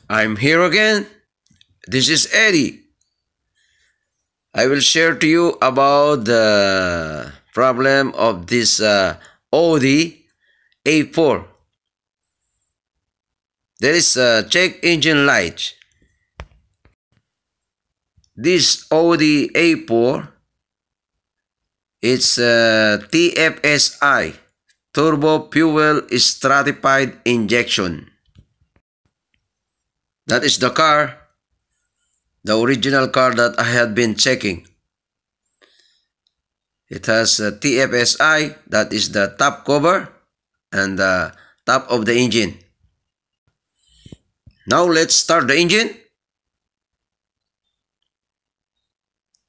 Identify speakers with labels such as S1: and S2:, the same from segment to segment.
S1: I'm here again. This is Eddie. I will share to you about the problem of this AUDI A4. There is a check engine light. This AUDI A4, it's TFSI, Turbo Fuel Stratified Injection. That is the car, the original car that I had been checking. It has a TFSI, that is the top cover and the top of the engine. Now let's start the engine.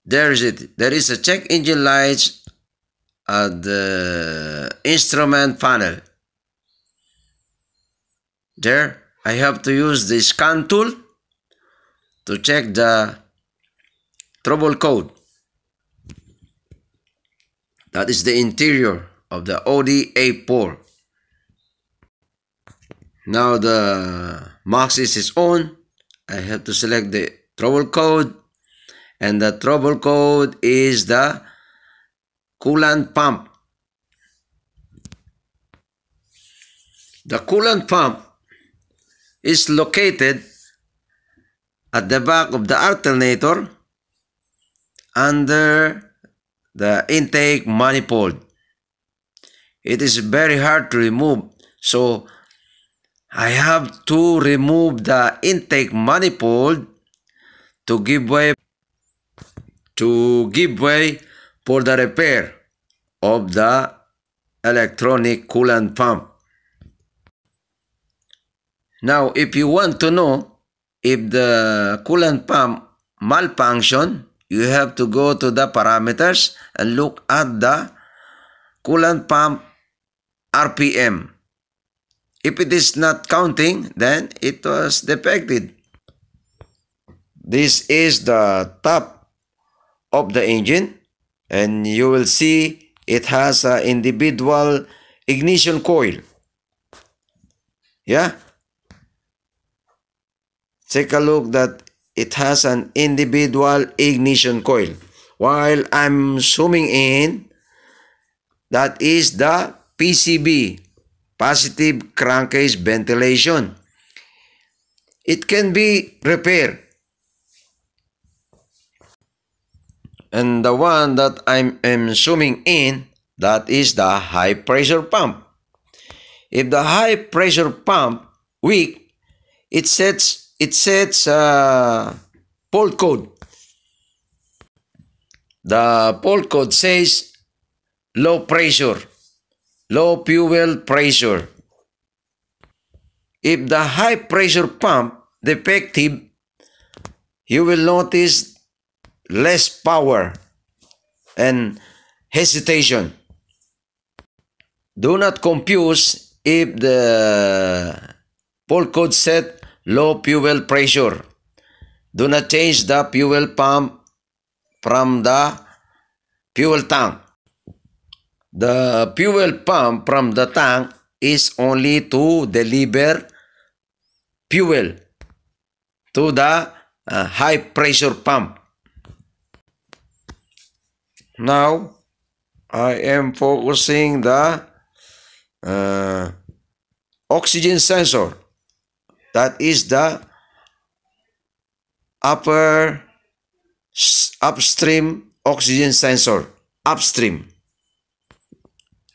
S1: There is it. There is a check engine lights at the instrument panel. There, I have to use the scan tool to check the trouble code. That is the interior of the AUDI A4. Now the axis is on. I have to select the trouble code, and the trouble code is the coolant pump. The coolant pump is located at the back of the alternator under the intake manifold. It is very hard to remove, so I have to remove the intake manifold to give way for the repair of the electronic coolant pump. Now, if you want to know if the coolant pump malfunction, you have to go to the parameters and look at the coolant pump RPM. If it is not counting, then it was defective. This is the top of the engine, and you will see it has an individual ignition coil. Yeah? Take a look that it has an individual ignition coil. While I'm zooming in, that is the PCV, positive crankcase ventilation. It can be repaired. And the one that I'm zooming in, that is the high pressure pump. If the high pressure pump weak, it sets fault code. The fault code says low pressure, low fuel pressure. If the high pressure pump defective, you will notice less power and hesitation. Do not confuse if the fault code set low fuel pressure. Do not change the fuel pump from the fuel tank. The fuel pump from the tank is only to deliver fuel to the high pressure pump. Now, I am focusing the oxygen sensor. That is the upstream oxygen sensor, upstream.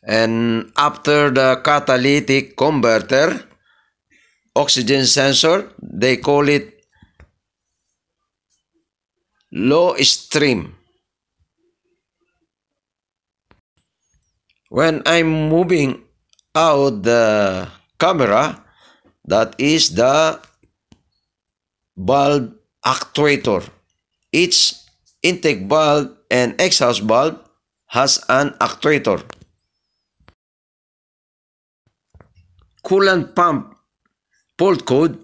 S1: And after the catalytic converter oxygen sensor, they call it low stream. When I'm moving out the camera, that is the valve actuator. Each intake valve and exhaust valve has an actuator. Coolant pump fault code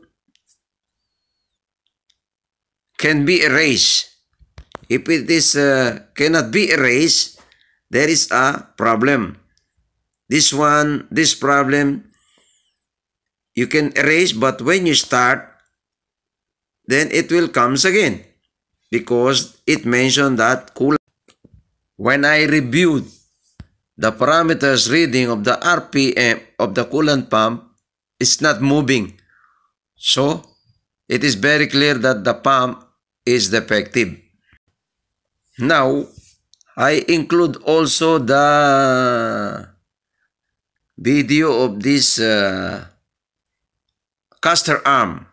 S1: can be erased. If it is cannot be erased, there is a problem. This problem, you can erase, but when you start, then it will comes again because it mentioned that coolant. When I reviewed the parameters reading of the RPM of the coolant pump, it's not moving. So, it is very clear that the pump is defective. Now, I include also the video of this caster arm.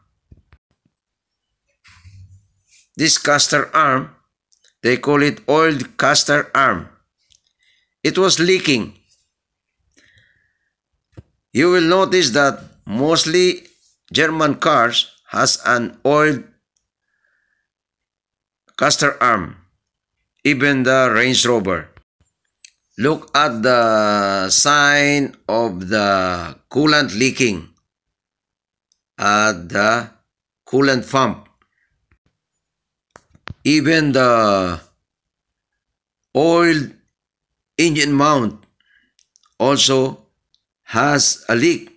S1: This caster arm, they call it oiled caster arm. It was leaking. You will notice that mostly German cars has an oiled caster arm, even the Range Rover. Look at the sign of the coolant leaking at the coolant pump. Even the oiled engine mount also has a leak.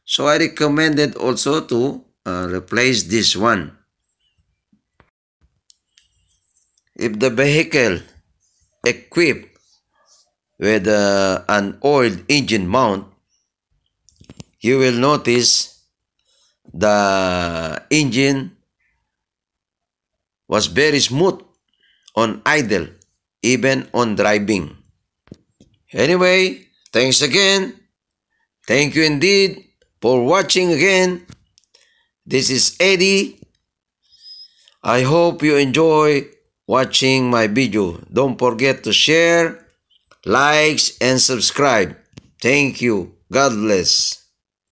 S1: So I recommended also to replace this one. If the vehicle equipped with an oiled engine mount, you will notice the engine was very smooth on idle, even on driving. Anyway, thanks again. Thank you indeed for watching again. This is Eddie. I hope you enjoy watching my video. Don't forget to share, likes, and subscribe. Thank you. God bless.